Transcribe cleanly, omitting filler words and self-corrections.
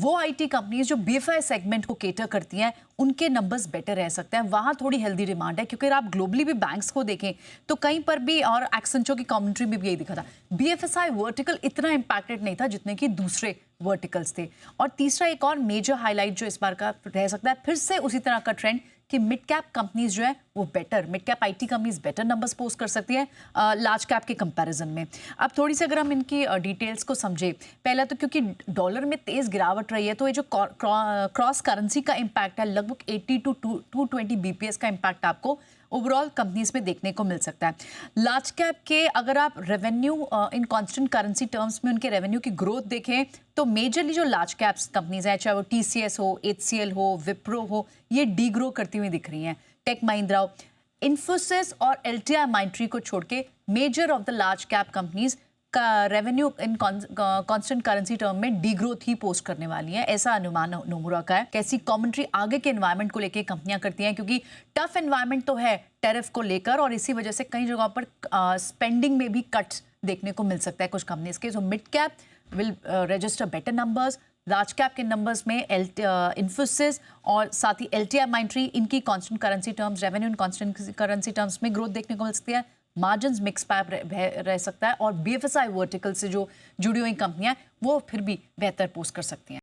वो IT companies जो BFI segment को केटर करती हैं उनके नंबर्स बेटर रह सकते हैं, वहाँ थोड़ी हेल्दी डिमांड है। क्योंकि आप ग्लोबली भी बैंक्स को देखें तो कहीं पर भी, और एक्सेंचर की कमेंट्री में भी यही दिखा था, बीएफएसआई वर्टिकल इतना इम्पैक्टेड नहीं था जितने कि दूसरे वर्टिकल्स थे। और तीसरा एक और मेजर हाईलाइट जो इस बार का रह सकता है, फिर से उसी तरह का ट्रेंड कि मिड कैप कंपनीज जो है वो better, mid cap IT companies better numbers post कर सकती हैं लार्ज कैप के कंपैरिजन में। अब थोड़ी सी अगर हम इनकी डिटेल्स को समझे, पहला तो क्योंकि डॉलर में तेज गिरावट रही है तो ये जो क्रॉस करेंसी का इम्पैक्ट है लगभग 80 टू 220 बीपीएस का इम्पैक्ट आपको ओवरऑल कंपनीज में देखने को मिल सकता है। लार्ज कैप के अगर आप revenue in constant currency terms में उनके रेवेन्यू की ग्रोथ देखें तो मेजरली जो लार्ज कैप्स कंपनीज हैं, चाहे वो टीसीएस हो, एचसीएल हो, विप्रो हो, ये डी ग्रो करती हुई दिख रही हैं। टेक महिंद्रा, इन्फोसिस और एलटीआई माइंट्री को छोड़ के major of the large cap companies का revenue in constant currency term में डी ग्रोथ ही पोस्ट करने वाली है, ऐसा अनुमान नोमुरा का है। कैसी कमेंट्री आगे के एनवायरनमेंट को लेकर कंपनियां करती हैं, क्योंकि टफ एनवायरनमेंट तो है टैरिफ को लेकर और इसी वजह से कई जगहों पर स्पेंडिंग में भी कट्स देखने को मिल सकता है कुछ कंपनीज के। So mid cap will register better numbers, large cap के नंबर्स में इन्फोसिस और साथ ही एलटीआई माइंट्री, इनकी constant currency terms revenue in constant currency terms में ग्रोथ देखने को मिल सकती है। मार्जिन्स मिक्स पैप रह सकता है और बीएफएसआई वर्टिकल से जो जुड़ी हुई कंपनियां वो फिर भी बेहतर पोस्ट कर सकती हैं।